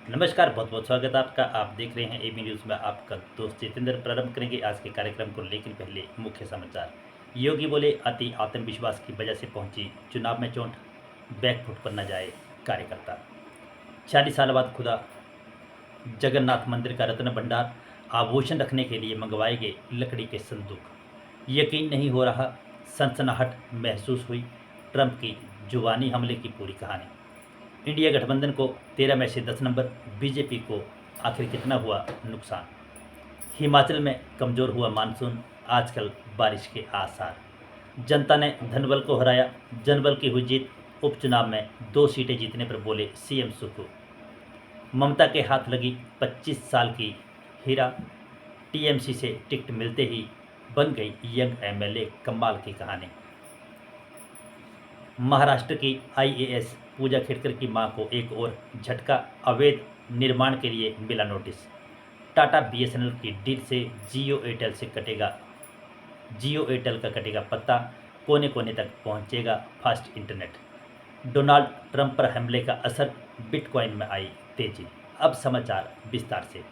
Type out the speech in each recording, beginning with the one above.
नमस्कार, बहुत बहुत स्वागत है आपका। आप देख रहे हैं एबी न्यूज़ में आपका दोस्त जितेंद्र। प्रारंभ करेंगे आज के कार्यक्रम को, लेकिन पहले मुख्य समाचार। योगी बोले, अति आत्मविश्वास की वजह से पहुंची चुनाव में चोट, बैकफुट पर न जाए कार्यकर्ता। 40 साल बाद खुदा जगन्नाथ मंदिर का रत्न भंडार, आभूषण रखने के लिए मंगवाए गए लकड़ी के संदूक। यकीन नहीं हो रहा, सनसनाहट महसूस हुई ट्रंप की जुबानी हमले की पूरी कहानी। इंडिया गठबंधन को 13 में से 10 नंबर, बीजेपी को आखिर कितना हुआ नुकसान। हिमाचल में कमज़ोर हुआ मानसून, आजकल बारिश के आसार। जनता ने धनबल को हराया, जनबल की हुई जीत। उपचुनाव में 2 सीटें जीतने पर बोले सीएम सुक्खू। ममता के हाथ लगी 25 साल की हीरा, टीएमसी से टिकट मिलते ही बन गई यंग एमएलए, कमाल की कहानी। महाराष्ट्र की आईएएस पूजा खेड़कर की मां को एक और झटका, अवैध निर्माण के लिए मिला नोटिस। टाटा बीएसएनएल की डील से जियो एयरटेल का कटेगा पत्ता, कोने कोने तक पहुंचेगा फास्ट इंटरनेट। डोनाल्ड ट्रंप पर हमले का असर, बिटकॉइन में आई तेजी। अब समाचार विस्तार से।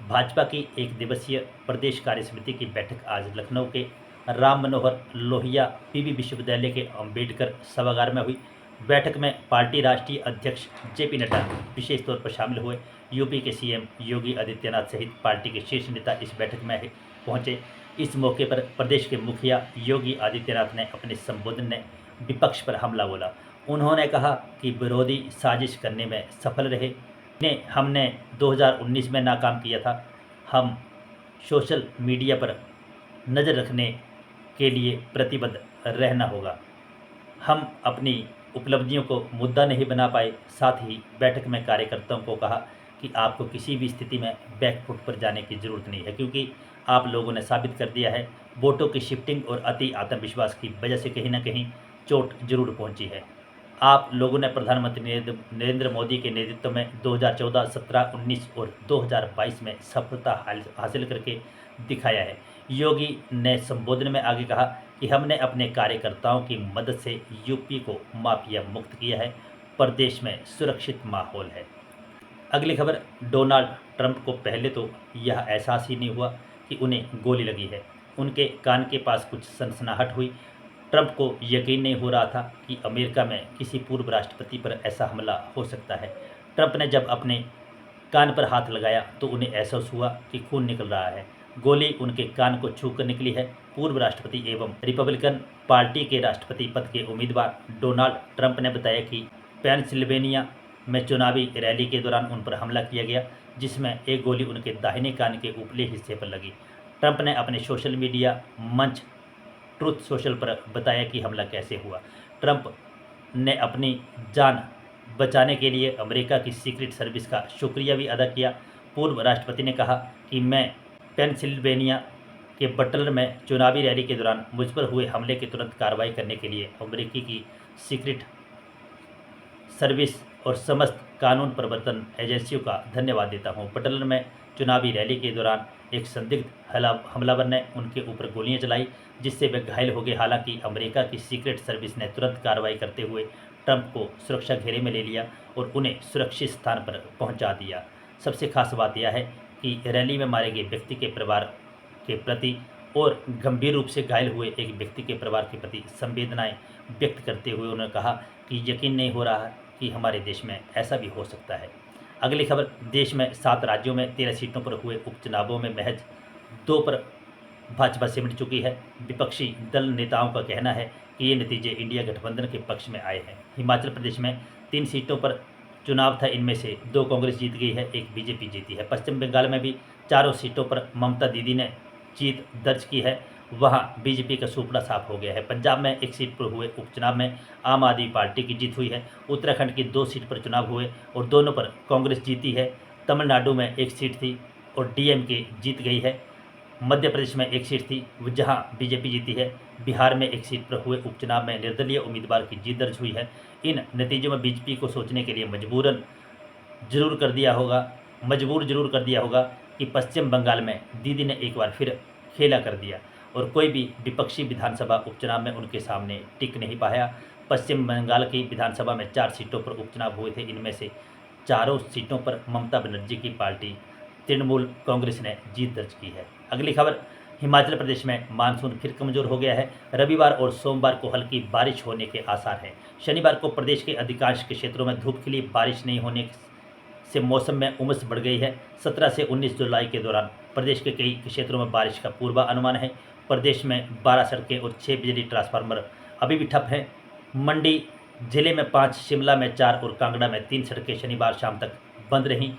भाजपा की एक दिवसीय प्रदेश कार्य समिति की बैठक आज लखनऊ के राम मनोहर लोहिया पीवी विश्वविद्यालय के अंबेडकर सभागार में हुई। बैठक में पार्टी राष्ट्रीय अध्यक्ष जेपी नड्डा विशेष तौर पर शामिल हुए। यूपी के सीएम योगी आदित्यनाथ सहित पार्टी के शीर्ष नेता इस बैठक में पहुंचे। इस मौके पर प्रदेश के मुखिया योगी आदित्यनाथ ने अपने संबोधन में विपक्ष पर हमला बोला। उन्होंने कहा कि विरोधी साजिश करने में सफल रहे। हमने 2019 में नाकाम किया था। हम सोशल मीडिया पर नज़र रखने के लिए प्रतिबद्ध रहना होगा। हम अपनी उपलब्धियों को मुद्दा नहीं बना पाए। साथ ही बैठक में कार्यकर्ताओं को कहा कि आपको किसी भी स्थिति में बैकफुट पर जाने की ज़रूरत नहीं है, क्योंकि आप लोगों ने साबित कर दिया है। वोटों की शिफ्टिंग और अति आत्मविश्वास की वजह से कहीं ना कहीं चोट जरूर पहुंची है। आप लोगों ने प्रधानमंत्री नरेंद्र मोदी के नेतृत्व में 2014, 17, 19 और 2022 में सफलता हासिल करके दिखाया है। योगी ने संबोधन में आगे कहा कि हमने अपने कार्यकर्ताओं की मदद से यूपी को माफिया मुक्त किया है। प्रदेश में सुरक्षित माहौल है। अगली खबर। डोनाल्ड ट्रंप को पहले तो यह एहसास ही नहीं हुआ कि उन्हें गोली लगी है। उनके कान के पास कुछ सनसनाहट हुई। ट्रंप को यकीन नहीं हो रहा था कि अमेरिका में किसी पूर्व राष्ट्रपति पर ऐसा हमला हो सकता है। ट्रंप ने जब अपने कान पर हाथ लगाया तो उन्हें एहसास हुआ कि खून निकल रहा है। गोली उनके कान को छूकर निकली है। पूर्व राष्ट्रपति एवं रिपब्लिकन पार्टी के राष्ट्रपति पद के उम्मीदवार डोनाल्ड ट्रंप ने बताया कि पेंसिल्वेनिया में चुनावी रैली के दौरान उन पर हमला किया गया, जिसमें एक गोली उनके दाहिने कान के ऊपरी हिस्से पर लगी। ट्रंप ने अपने सोशल मीडिया मंच ट्रूथ सोशल पर बताया कि हमला कैसे हुआ। ट्रंप ने अपनी जान बचाने के लिए अमेरिका की सीक्रेट सर्विस का शुक्रिया भी अदा किया। पूर्व राष्ट्रपति ने कहा कि मैं पेंसिल्वेनिया के बटलर में चुनावी रैली के दौरान मुझ पर हुए हमले की तुरंत कार्रवाई करने के लिए अमेरिकी की सीक्रेट सर्विस और समस्त कानून प्रवर्तन एजेंसियों का धन्यवाद देता हूं। बटलर में चुनावी रैली के दौरान एक संदिग्ध हमलावर ने उनके ऊपर गोलियां चलाई, जिससे वे घायल हो गए। हालांकि अमेरिका की सीक्रेट सर्विस ने तुरंत कार्रवाई करते हुए ट्रंप को सुरक्षा घेरे में ले लिया और उन्हें सुरक्षित स्थान पर पहुंचा दिया। सबसे खास बात यह है कि रैली में मारे गए व्यक्ति के परिवार के प्रति और गंभीर रूप से घायल हुए एक व्यक्ति के परिवार के प्रति संवेदनाएं व्यक्त करते हुए उन्होंने कहा कि यकीन नहीं हो रहा कि हमारे देश में ऐसा भी हो सकता है। अगली खबर। देश में 7 राज्यों में 13 सीटों पर हुए उपचुनावों में महज 2 पर भाजपा सिमट चुकी है। विपक्षी दल नेताओं का कहना है कि ये नतीजे इंडिया गठबंधन के पक्ष में आए हैं। हिमाचल प्रदेश में 3 सीटों पर चुनाव था, इनमें से 2 कांग्रेस जीत गई है, 1 बीजेपी जीती है। पश्चिम बंगाल में भी 4 सीटों पर ममता दीदी ने जीत दर्ज की है, वहां बीजेपी का सुपड़ा साफ हो गया है। पंजाब में 1 सीट पर हुए उपचुनाव में आम आदमी पार्टी की जीत हुई है। उत्तराखंड की 2 सीट पर चुनाव हुए और दोनों पर कांग्रेस जीती है। तमिलनाडु में 1 सीट थी और डीएमके जीत गई है। मध्य प्रदेश में 1 सीट थी जहां बीजेपी जीती है। बिहार में 1 सीट पर हुए उपचुनाव में निर्दलीय उम्मीदवार की जीत दर्ज हुई है। इन नतीजों में बीजेपी को सोचने के लिए मजबूर जरूर कर दिया होगा कि पश्चिम बंगाल में दीदी ने एक बार फिर खेला कर दिया और कोई भी विपक्षी विधानसभा उपचुनाव में उनके सामने टिक नहीं पाया। पश्चिम बंगाल की विधानसभा में 4 सीटों पर उपचुनाव हुए थे, इनमें से चारों सीटों पर ममता बनर्जी की पार्टी तृणमूल कांग्रेस ने जीत दर्ज की है। अगली खबर, हिमाचल प्रदेश में मानसून फिर कमजोर हो गया है। रविवार और सोमवार को हल्की बारिश होने के आसार हैं। शनिवार को प्रदेश के अधिकांश के क्षेत्रों में धूप खिली, बारिश नहीं होने से मौसम में उमस बढ़ गई है। 17 से 19 जुलाई के दौरान प्रदेश के कई क्षेत्रों में बारिश का पूर्वानुमान है। प्रदेश में 12 सड़कें और 6 बिजली ट्रांसफार्मर अभी भी ठप हैं। मंडी जिले में 5, शिमला में 4 और कांगड़ा में 3 सड़कें शनिवार शाम तक बंद रहीं।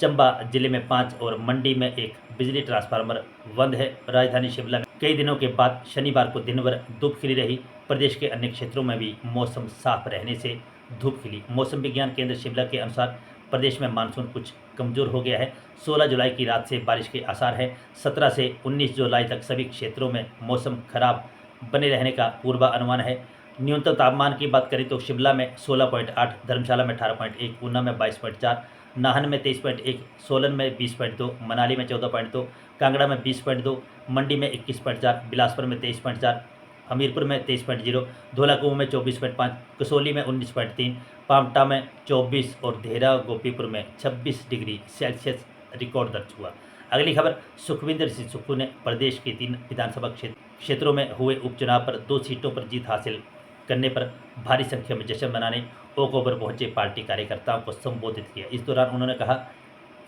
चंबा जिले में 5 और मंडी में 1 बिजली ट्रांसफार्मर बंद है। राजधानी शिमला में कई दिनों के बाद शनिवार को दिन भर धूप खिली रही। प्रदेश के अन्य क्षेत्रों में भी मौसम साफ रहने से धूप खिली। मौसम विज्ञान केंद्र शिमला के अनुसार प्रदेश में मानसून कुछ कमजोर हो गया है। 16 जुलाई की रात से बारिश के आसार हैं। 17 से 19 जुलाई तक सभी क्षेत्रों में मौसम खराब बने रहने का पूर्वानुमान है। न्यूनतम तापमान की बात करें तो शिमला में 16.8, धर्मशाला में 18.1, ऊना में 22.4, नाहन में 23.1, सोलन में 20.2, मनाली में 14.2, कांगड़ा में 20.2, मंडी में 21.4, बिलासपुर में 23.4, हमीरपुर में 23.0, धौलाकुआं में 24.5, कसौली में 19.3, पांवटा में 24 और देहरा गोपीपुर में 26 डिग्री सेल्सियस रिकॉर्ड दर्ज हुआ। अगली खबर, सुखविंदर सिंह सुक्खू ने प्रदेश के 3 विधानसभा क्षेत्रों में हुए उपचुनाव पर 2 सीटों पर जीत हासिल करने पर भारी संख्या में जश्न मनाने ओक ओवर पहुंचे पार्टी कार्यकर्ताओं को संबोधित किया। इस दौरान उन्होंने कहा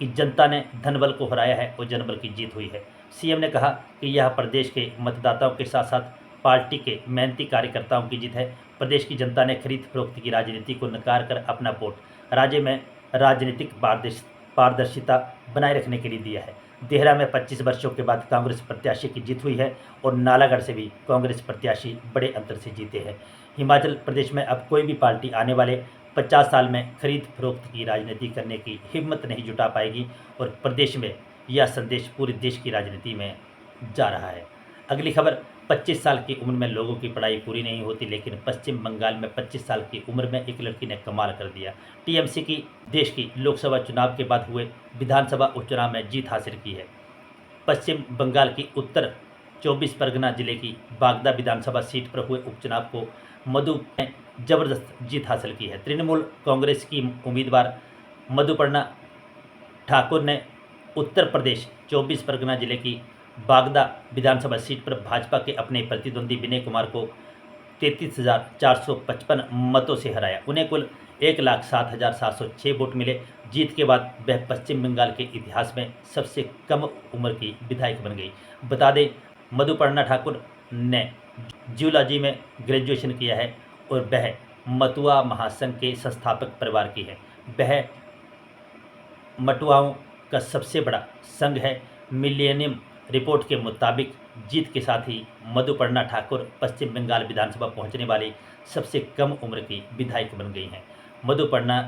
कि जनता ने धनबल को हराया है और जनबल की जीत हुई है। सीएम ने कहा कि यह प्रदेश के मतदाताओं के साथ साथ पार्टी के मेहनती कार्यकर्ताओं की जीत है। प्रदेश की जनता ने खरीद फरोख्त की राजनीति को नकार कर अपना वोट राज्य में राजनीतिक पारदर्शिता बनाए रखने के लिए दिया है। देहरा में 25 वर्षों के बाद कांग्रेस प्रत्याशी की जीत हुई है और नालागढ़ से भी कांग्रेस प्रत्याशी बड़े अंतर से जीते हैं। हिमाचल प्रदेश में अब कोई भी पार्टी आने वाले 50 साल में खरीद फरोख्त की राजनीति करने की हिम्मत नहीं जुटा पाएगी और प्रदेश में यह संदेश पूरे देश की राजनीति में जा रहा है। अगली खबर, 25 साल की उम्र में लोगों की पढ़ाई पूरी नहीं होती, लेकिन पश्चिम बंगाल में 25 साल की उम्र में एक लड़की ने कमाल कर दिया। टीएमसी की देश की लोकसभा चुनाव के बाद हुए विधानसभा उपचुनाव में जीत हासिल की है। पश्चिम बंगाल की उत्तर 24 परगना जिले की बागदा विधानसभा सीट पर हुए उपचुनाव को मधु ने जबरदस्त जीत हासिल की है। तृणमूल कांग्रेस की उम्मीदवार मधुपर्णा ठाकुर ने उत्तर प्रदेश 24 परगना जिले की बागदा विधानसभा सीट पर भाजपा के अपने प्रतिद्वंदी विनय कुमार को 33,455 मतों से हराया। उन्हें कुल 1,07,706 वोट मिले। जीत के बाद वह पश्चिम बंगाल के इतिहास में सबसे कम उम्र की विधायक बन गई। बता दें, मधुपर्णा ठाकुर ने जूलॉजी में ग्रेजुएशन किया है और वह मटुआ महासंघ के संस्थापक परिवार की है। वह मटुआओं का सबसे बड़ा संघ है। मिलेनियम रिपोर्ट के मुताबिक जीत के साथ ही मधुपर्णा ठाकुर पश्चिम बंगाल विधानसभा पहुंचने वाली सबसे कम उम्र की विधायक बन गई हैं। मधुपर्णा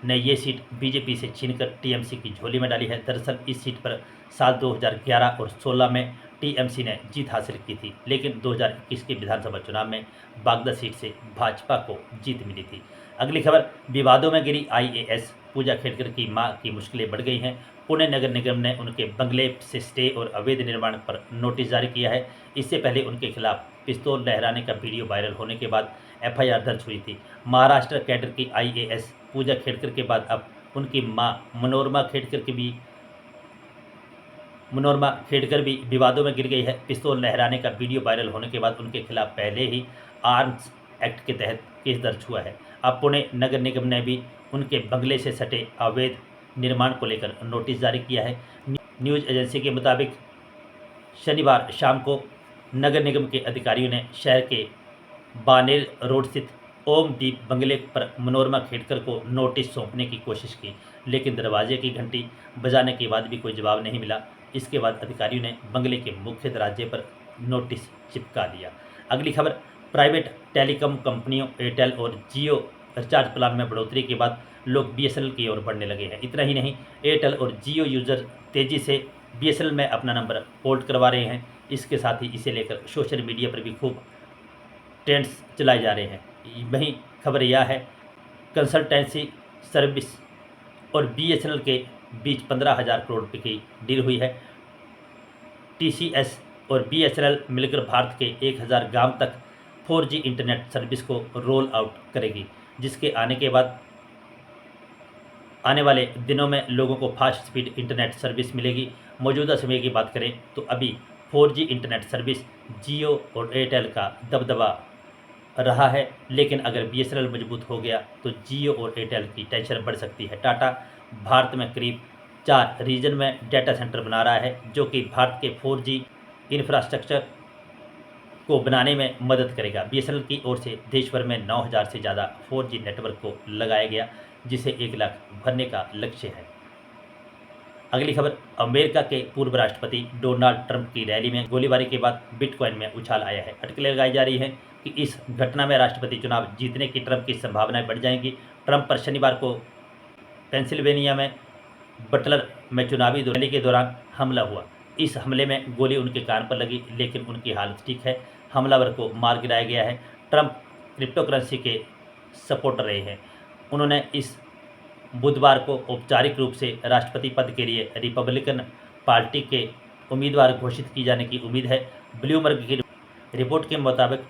ने ये सीट बीजेपी से छीनकर टीएमसी की झोली में डाली है। दरअसल इस सीट पर साल 2011 और 16 में टीएमसी ने जीत हासिल की थी, लेकिन 2021 के विधानसभा चुनाव में बागदा सीट से भाजपा को जीत मिली थी। अगली खबर, विवादों में गिरी आईएएस पूजा खेड़कर की मां की मुश्किलें बढ़ गई हैं। पुणे नगर निगम ने उनके बंगले से स्टे और अवैध निर्माण पर नोटिस जारी किया है। इससे पहले उनके खिलाफ पिस्तौल लहराने का वीडियो वायरल होने के बाद एफआईआर दर्ज हुई थी। महाराष्ट्र कैडर की आईएएस पूजा खेड़कर के बाद अब उनकी मां मनोरमा खेड़कर भी विवादों में गिर गई है। पिस्तौल लहराने का वीडियो वायरल होने के बाद उनके खिलाफ पहले ही आर्म्स एक्ट के तहत केस दर्ज हुआ है। अब पुणे नगर निगम ने भी उनके बंगले से सटे अवैध निर्माण को लेकर नोटिस जारी किया है। न्यूज़ एजेंसी के मुताबिक शनिवार शाम को नगर निगम के अधिकारियों ने शहर के बानेर रोड स्थित ओमदीप बंगले पर मनोरमा खेड़कर को नोटिस सौंपने की कोशिश की, लेकिन दरवाजे की घंटी बजाने के बाद भी कोई जवाब नहीं मिला। इसके बाद अधिकारियों ने बंगले के मुख्य दरवाजे पर नोटिस चिपका दिया। अगली खबर, प्राइवेट टेलीकॉम कंपनियों एयरटेल और जियो रिचार्ज प्लान में बढ़ोतरी के बाद लोग बीएसएनएल की ओर बढ़ने लगे हैं। इतना ही नहीं, एयरटेल और जियो यूज़र तेज़ी से बीएसएनएल में अपना नंबर पोर्ट करवा रहे हैं। इसके साथ ही इसे लेकर सोशल मीडिया पर भी खूब ट्रेंड्स चलाए जा रहे हैं। वहीं खबर यह है, कंसल्टेंसी सर्विस और बीएसएनएल के बीच 15,000 करोड़ रुपये की डील हुई है। टीसीएस और बीएसएनएल मिलकर भारत के 1,000 गांव तक 4G इंटरनेट सर्विस को रोल आउट करेगी, जिसके आने के बाद आने वाले दिनों में लोगों को फास्ट स्पीड इंटरनेट सर्विस मिलेगी। मौजूदा समय की बात करें तो अभी 4G इंटरनेट सर्विस जियो और एयरटेल का दबदबा रहा है, लेकिन अगर बीएसएनएल मजबूत हो गया तो जियो और एयरटेल की टेंशन बढ़ सकती है। टाटा भारत में करीब 4 रीजन में डाटा सेंटर बना रहा है, जो कि भारत के 4G इंफ्रास्ट्रक्चर को बनाने में मदद करेगा। बीएसएनएल की ओर से देश भर में 9,000 से ज़्यादा 4G नेटवर्क को लगाया गया, जिसे 1 लाख भरने का लक्ष्य है। अगली खबर, अमेरिका के पूर्व राष्ट्रपति डोनाल्ड ट्रंप की रैली में गोलीबारी के बाद बिटकॉइन में उछाल आया है। अटकलें लगाई जा रही है कि इस घटना में राष्ट्रपति चुनाव जीतने की ट्रंप की संभावनाएं बढ़ जाएंगी। ट्रंप पर शनिवार को पेंसिल्वेनिया में बटलर में चुनावी रैली के दौरान हमला हुआ। इस हमले में गोली उनके कान पर लगी, लेकिन उनकी हालत ठीक है। हमलावर को मार गिराया गया है। ट्रंप क्रिप्टो करेंसी के सपोर्टर रहे हैं। उन्होंने इस बुधवार को औपचारिक रूप से राष्ट्रपति पद के लिए रिपब्लिकन पार्टी के उम्मीदवार घोषित की जाने की उम्मीद है। ब्लूमबर्ग की रिपोर्ट के मुताबिक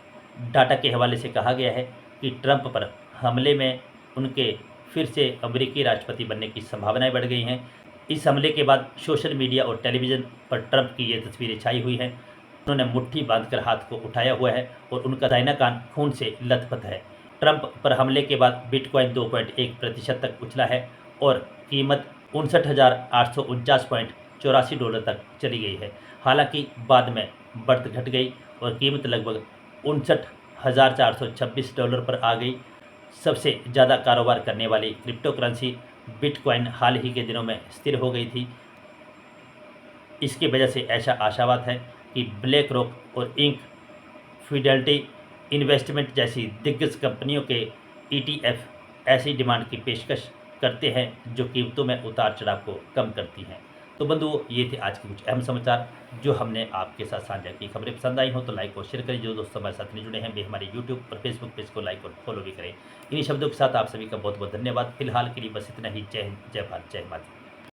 डाटा के हवाले से कहा गया है कि ट्रंप पर हमले में उनके फिर से अमेरिकी राष्ट्रपति बनने की संभावनाएं बढ़ गई हैं। इस हमले के बाद सोशल मीडिया और टेलीविज़न पर ट्रंप की ये तस्वीरें छाई हुई हैं। उन्होंने मुट्ठी बांधकर हाथ को उठाया हुआ है और उनका दाहिना कान खून से लथपथ है। ट्रंप पर हमले के बाद बिटकॉइन 2.1% तक उछला है और कीमत $59,849.84 तक चली गई है। हालांकि बाद में बढ़त घट गई और कीमत लगभग $59,426 पर आ गई। सबसे ज़्यादा कारोबार करने वाली क्रिप्टो करेंसी बिटकॉइन हाल ही के दिनों में स्थिर हो गई थी। इसकी वजह से ऐसा आशावाद है कि ब्लैक रॉक और इंक, फिडेलिटी इन्वेस्टमेंट जैसी दिग्गज कंपनियों के ETF ऐसी डिमांड की पेशकश करते हैं जो कीमतों में उतार चढ़ाव को कम करती हैं। तो बंधुओं, ये थे आज के कुछ अहम समाचार जो हमने आपके साथ साझा की। खबरें पसंद आई हो तो लाइक और शेयर करें। जो दोस्त हमारे साथ नहीं जुड़े हैं वे हमारे यूट्यूब और फेसबुक पेज को लाइक और फॉलो भी करें। इन्हीं शब्दों के साथ आप सभी का बहुत बहुत धन्यवाद। फिलहाल के लिए बस इतना ही। जय हिंद, जय भारत, जय माता।